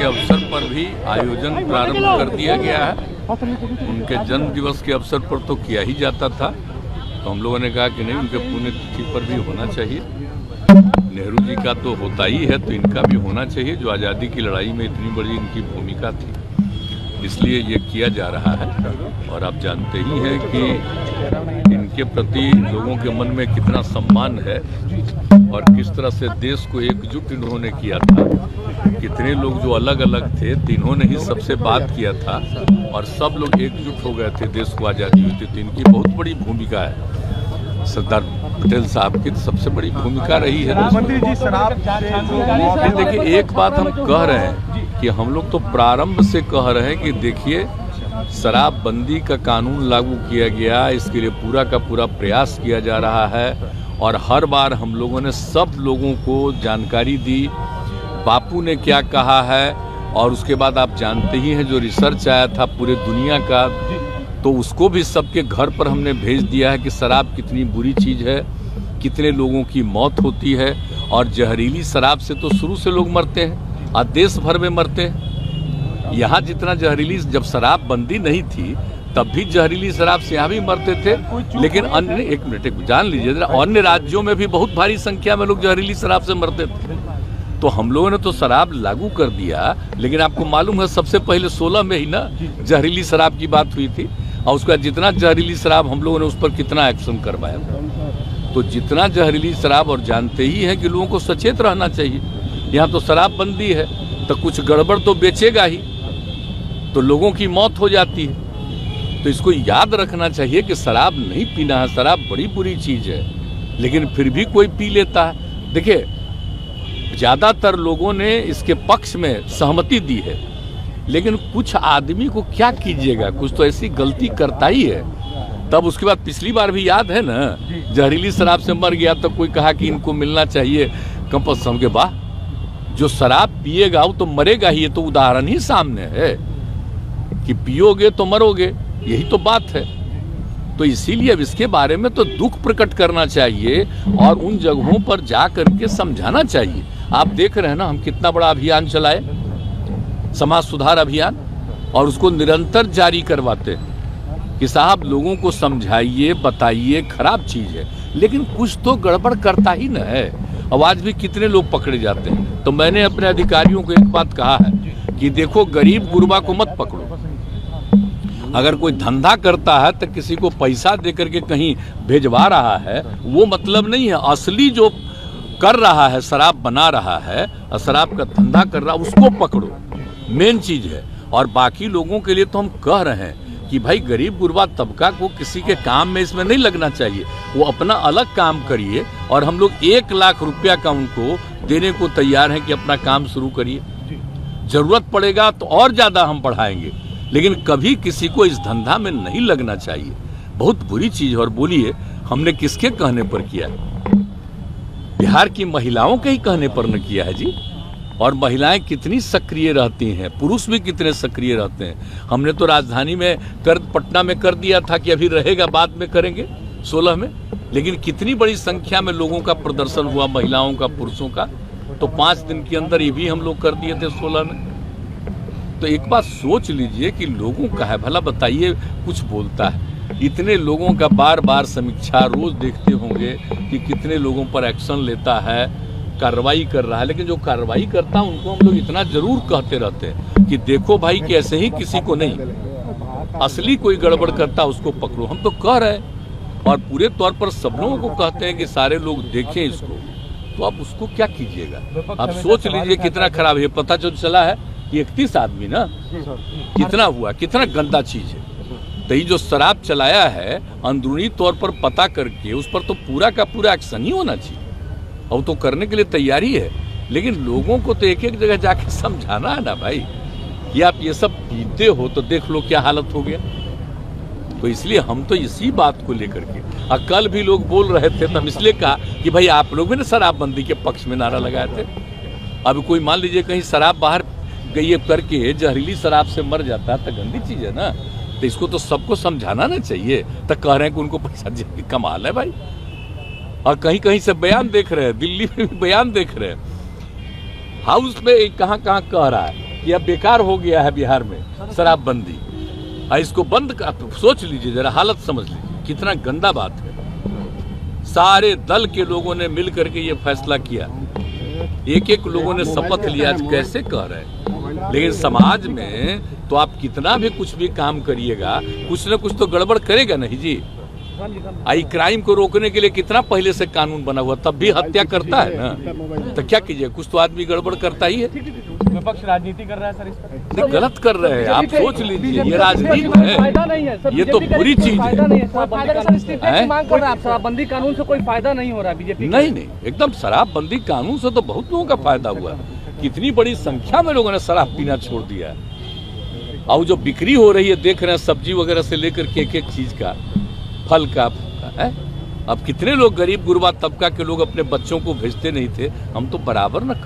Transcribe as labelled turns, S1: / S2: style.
S1: अवसर पर भी आयोजन प्रारंभ कर दिया गया है। उनके जन्म दिवस के अवसर पर तो किया ही जाता था, तो हम लोगों ने कहा कि नहीं, उनके पुण्यतिथि पर भी होना चाहिए। नेहरू जी का तो होता ही है, तो इनका भी होना चाहिए। जो आज़ादी की लड़ाई में इतनी बड़ी इनकी भूमिका थी, इसलिए ये किया जा रहा है। और आप जानते ही हैं कि इनके प्रति लोगों के मन में कितना सम्मान है और किस तरह से देश को एकजुट इन्होंने किया था। कितने लोग जो अलग अलग थे, तो इन्होंने ही सबसे बात किया था और सब लोग एकजुट हो गए थे, देश को आज़ादी हुई थी। तो इनकी बहुत बड़ी भूमिका है। सरदार पटेल साहब की सबसे बड़ी भूमिका रही है। देखिए, एक बात हम कह रहे हैं कि हम लोग तो प्रारंभ से कह रहे हैं कि देखिए, शराबबंदी का कानून लागू किया गया, इसके लिए पूरा का पूरा प्रयास किया जा रहा है और हर बार हम लोगों ने सब लोगों को जानकारी दी, बापू ने क्या कहा है। और उसके बाद आप जानते ही हैं जो रिसर्च आया था पूरे दुनिया का, तो उसको भी सबके घर पर हमने भेज दिया है कि शराब कितनी बुरी चीज़ है, कितने लोगों की मौत होती है। और जहरीली शराब से तो शुरू से लोग मरते हैं और देश भर में मरते हैं। यहाँ जितना जहरीली, जब शराब बंदी नहीं थी तब भी जहरीली शराब से यहाँ भी मरते थे, लेकिन अन्य, एक मिनट जान लीजिए, अन्य राज्यों में भी बहुत भारी संख्या में लोग जहरीली शराब से मरते थे। तो हम लोगों ने तो शराब लागू कर दिया, लेकिन आपको मालूम है सबसे पहले 16 में ही ना जहरीली शराब की बात हुई थी, और उसका जितना जहरीली शराब हम लोगों ने उस पर कितना एक्शन करवाया। तो जितना जहरीली शराब, और जानते ही हैं कि लोगों को सचेत रहना चाहिए। यहाँ तो शराब बंदी है तो कुछ गड़बड़ तो बेचेगा ही, तो लोगों की मौत हो जाती है। तो इसको याद रखना चाहिए कि शराब नहीं पीना है, शराब बड़ी बुरी चीज़ है, लेकिन फिर भी कोई पी लेता है। देखिए, ज़्यादातर लोगों ने इसके पक्ष में सहमति दी है, लेकिन कुछ आदमी को क्या कीजिएगा, कुछ तो ऐसी गलती करता ही है। तब उसके बाद पिछली बार भी याद है ना, जहरीली शराब से मर गया तो कोई कहा कि इनको मिलना चाहिए कंपल्सन के। वाह, जो शराब पिएगा वो तो मरेगा ही। ये तो उदाहरण ही सामने है कि पियोगे तो मरोगे, यही तो बात है। तो इसीलिए अब इसके बारे में तो दुख प्रकट करना चाहिए और उन जगहों पर जा करके समझाना चाहिए। आप देख रहे हैं ना, हम कितना बड़ा अभियान चलाए, समाज सुधार अभियान, और उसको निरंतर जारी करवाते हैं कि साहब लोगों को समझाइए, बताइए, खराब चीज़ है, लेकिन कुछ तो गड़बड़ करता ही न है। अब आज भी कितने लोग पकड़े जाते हैं। तो मैंने अपने अधिकारियों को एक बात कहा है कि देखो, गरीब गुरबा को मत पकड़ो। अगर कोई धंधा करता है तो किसी को पैसा दे करके कहीं भेजवा रहा है, वो मतलब नहीं है। असली जो कर रहा है, शराब बना रहा है और शराब का धंधा कर रहा है, उसको पकड़ो, मेन चीज़ है। और बाकी लोगों के लिए तो हम कह रहे हैं कि भाई गरीब गुरबा तबका को किसी के काम में इसमें नहीं लगना चाहिए, वो अपना अलग काम करिए। और हम लोग 1 लाख रुपया का उनको देने को तैयार हैं कि अपना काम शुरू करिए। जरूरत पड़ेगा तो और ज़्यादा हम बढ़ाएंगे, लेकिन कभी किसी को इस धंधा में नहीं लगना चाहिए। बहुत बुरी चीज़। और बोलिए, हमने किसके कहने पर किया? बिहार की महिलाओं के ही कहने पर न किया है जी। और महिलाएं कितनी सक्रिय रहती हैं, पुरुष भी कितने सक्रिय रहते हैं। हमने तो राजधानी में पटना में कर दिया था कि अभी रहेगा, बाद में करेंगे 16 में, लेकिन कितनी बड़ी संख्या में लोगों का प्रदर्शन हुआ, महिलाओं का, पुरुषों का। तो 5 दिन के अंदर ये भी हम लोग कर दिए थे 16 में। तो एक बात सोच लीजिए कि लोगों का है, भला बताइए, कुछ बोलता है। इतने लोगों का बार बार समीक्षा रोज देखते होंगे कि कितने लोगों पर एक्शन लेता है, कार्रवाई कर रहा है, लेकिन जो कार्रवाई करता है उनको हम लोग इतना जरूर कहते रहते हैं कि देखो भाई कि ऐसे ही किसी को नहीं, असली कोई गड़बड़ करता उसको पकड़ो। हम तो कह रहे हैं और पूरे तौर पर सब लोगों को कहते हैं कि सारे लोग देखें इसको। तो आप उसको क्या कीजिएगा? आप सोच लीजिए कितना खराब है। पता जो चला है कि 31 आदमी ना, कितना हुआ, कितना गंदा चीज है। तो ये जो शराब चलाया है अंदरूनी तौर पर पता करके, उस पर तो पूरा का पूरा एक्शन ही होना चाहिए, और तो करने के लिए तैयारी है। लेकिन लोगों को तो एक एक जगह जाके समझाना है ना भाई, कि आप ये सब पीते हो तो देख लो क्या हालत हो गया। तो इसलिए हम तो इसी बात को लेकर के, और कल भी लोग बोल रहे थे तो हम इसलिए कहा कि भाई आप लोग भी ना शराबबंदी के पक्ष में नारा लगाए थे। अब कोई मान लीजिए कहीं शराब बाहर गई करके जहरीली शराब से मर जाता है तो गंदी चीज है ना। तो इसको तो सबको समझाना ना चाहिए। तो कह रहे हैं कि उनको पैसा देने की कमाल है भाई। और कहीं कहीं से बयान देख रहे हैं, दिल्ली में भी बयान देख रहे हैं, हाउस में कहाँ कहाँ कह रहा है कि अब बेकार हो गया है बिहार में शराबबंदी। इसको बंद कर, सोच लीजिए जरा, हालत समझ लीजिए कितना गंदा बात है। सारे दल के लोगों ने मिल करके ये फैसला किया, एक एक लोगों ने शपथ लिया। आज कैसे कह रहे हैं, लेकिन समाज में तो आप कितना भी कुछ भी काम करिएगा, कुछ न कुछ तो गड़बड़ करेगा नहीं जी। आई क्राइम को रोकने के लिए कितना पहले से कानून बना हुआ, तब भी हत्या करता है ना, तो क्या कीजिए, कुछ तो आदमी गड़बड़ करता ही है।
S2: विपक्ष राजनीति कर रहा है सर इस पर।
S1: गलत कर रहे हैं, आप सोच लीजिए, ये राजनीति है, ये तो बुरी चीज है।
S2: शराबबंदी कानून से कोई फायदा नहीं हो रहा बीजेपी?
S1: नहीं, एकदम शराबबंदी कानून से तो बहुत लोगों का फायदा हुआ। कितनी बड़ी संख्या में लोगों ने शराब पीना छोड़ दिया है। और जो बिक्री हो रही है देख रहे हैं, सब्जी वगैरह से लेकर के एक एक चीज का, फल का है। अब कितने लोग गरीब गुरबा तबका के लोग अपने बच्चों को भेजते नहीं थे, हम तो बराबर न कर